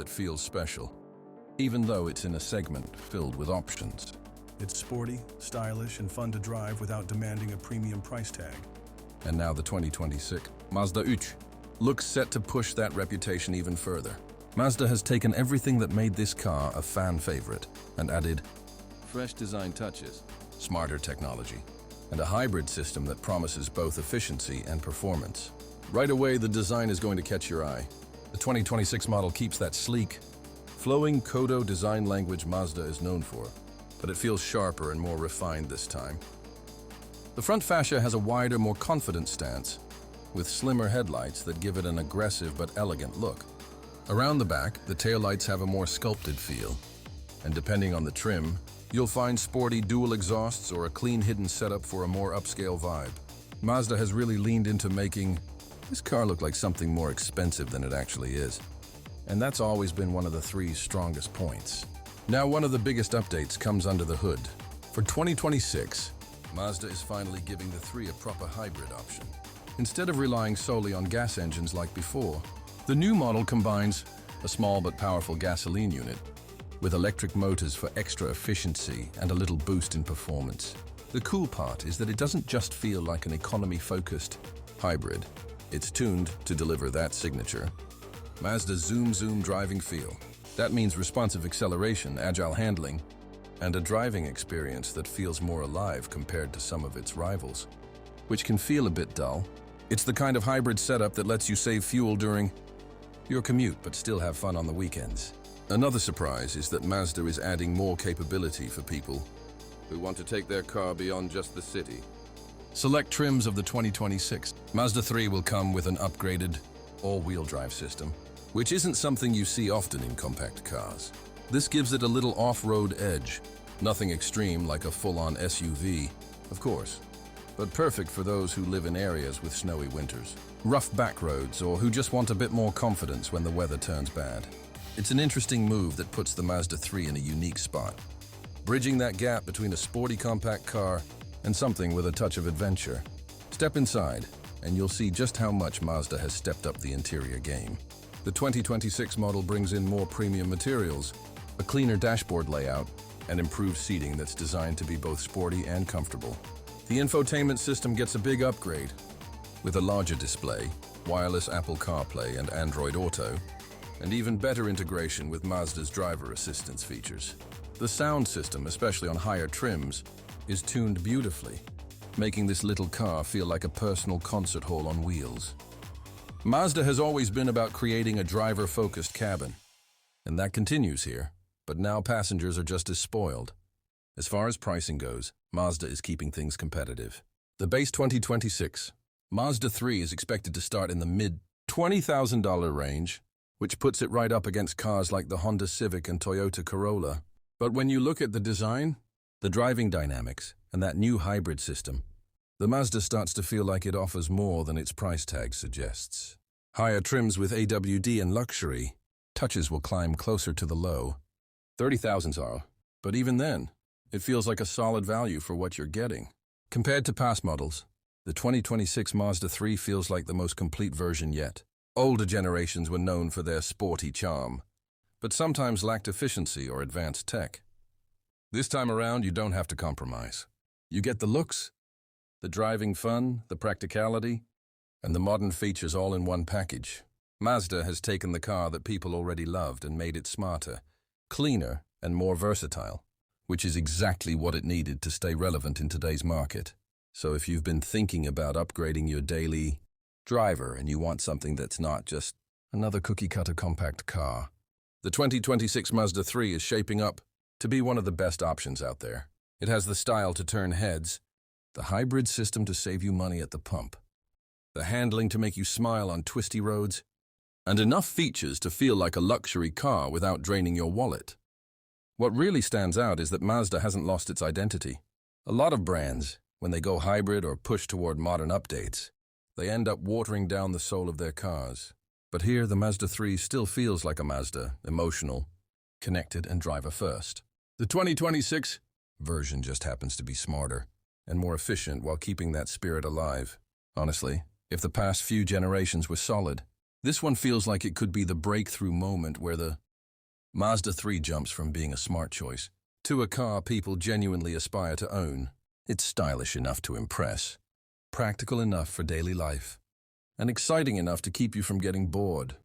that feels special, even though it's in a segment filled with options. It's sporty, stylish, and fun to drive without demanding a premium price tag. And now the 2026 Mazda 3 looks set to push that reputation even further. Mazda has taken everything that made this car a fan favorite and added fresh design touches, smarter technology, and a hybrid system that promises both efficiency and performance. Right away, the design is going to catch your eye. The 2026 model keeps that sleek, flowing Kodo design language Mazda is known for, but it feels sharper and more refined this time. The front fascia has a wider, more confident stance, with slimmer headlights that give it an aggressive but elegant look. Around the back, the taillights have a more sculpted feel, and depending on the trim, you'll find sporty dual exhausts or a clean hidden setup for a more upscale vibe. Mazda has really leaned into making this car look like something more expensive than it actually is, and that's always been one of the three's strongest points. Now, one of the biggest updates comes under the hood. For 2026, Mazda is finally giving the 3 a proper hybrid option. Instead of relying solely on gas engines like before, the new model combines a small but powerful gasoline unit with electric motors for extra efficiency and a little boost in performance. The cool part is that it doesn't just feel like an economy-focused hybrid. It's tuned to deliver that signature Mazda zoom driving feel. That means responsive acceleration, agile handling, and a driving experience that feels more alive compared to some of its rivals, which can feel a bit dull. It's the kind of hybrid setup that lets you save fuel during your commute but still have fun on the weekends. Another surprise is that Mazda is adding more capability for people who want to take their car beyond just the city. Select trims of the 2026 Mazda 3 will come with an upgraded all-wheel drive system, which isn't something you see often in compact cars. This gives it a little off-road edge. Nothing extreme like a full-on SUV, of course, but perfect for those who live in areas with snowy winters, rough back roads, or who just want a bit more confidence when the weather turns bad. It's an interesting move that puts the Mazda 3 in a unique spot, bridging that gap between a sporty compact car and something with a touch of adventure. Step inside, and you'll see just how much Mazda has stepped up the interior game. The 2026 model brings in more premium materials, a cleaner dashboard layout, and improved seating that's designed to be both sporty and comfortable. The infotainment system gets a big upgrade, with a larger display, wireless Apple CarPlay and Android Auto, and even better integration with Mazda's driver assistance features. The sound system, especially on higher trims, is tuned beautifully, making this little car feel like a personal concert hall on wheels. Mazda has always been about creating a driver-focused cabin, and that continues here, but now passengers are just as spoiled. As far as pricing goes, Mazda is keeping things competitive. The base 2026 Mazda 3 is expected to start in the mid-$20,000 range, which puts it right up against cars like the Honda Civic and Toyota Corolla. But when you look at the design, the driving dynamics, and that new hybrid system, the Mazda starts to feel like it offers more than its price tag suggests. Higher trims with AWD and luxury touches will climb closer to the low 30,000s are, but even then, it feels like a solid value for what you're getting. Compared to past models, the 2026 Mazda 3 feels like the most complete version yet. Older generations were known for their sporty charm, but sometimes lacked efficiency or advanced tech. This time around, you don't have to compromise. You get the looks, the driving fun, the practicality, and the modern features all in one package. Mazda has taken the car that people already loved and made it smarter, cleaner, and more versatile, which is exactly what it needed to stay relevant in today's market. So if you've been thinking about upgrading your daily driver and you want something that's not just another cookie-cutter compact car, the 2026 Mazda 3 is shaping up to be one of the best options out there. It has the style to turn heads, the hybrid system to save you money at the pump, the handling to make you smile on twisty roads, and enough features to feel like a luxury car without draining your wallet. What really stands out is that Mazda hasn't lost its identity. A lot of brands, when they go hybrid or push toward modern updates, they end up watering down the soul of their cars. But here, the Mazda 3 still feels like a Mazda, emotional, connected, and driver-first. The 2026 version just happens to be smarter and more efficient while keeping that spirit alive. Honestly, if the past few generations were solid, this one feels like it could be the breakthrough moment where the Mazda 3 jumps from being a smart choice to a car people genuinely aspire to own. It's stylish enough to impress, practical enough for daily life, and exciting enough to keep you from getting bored.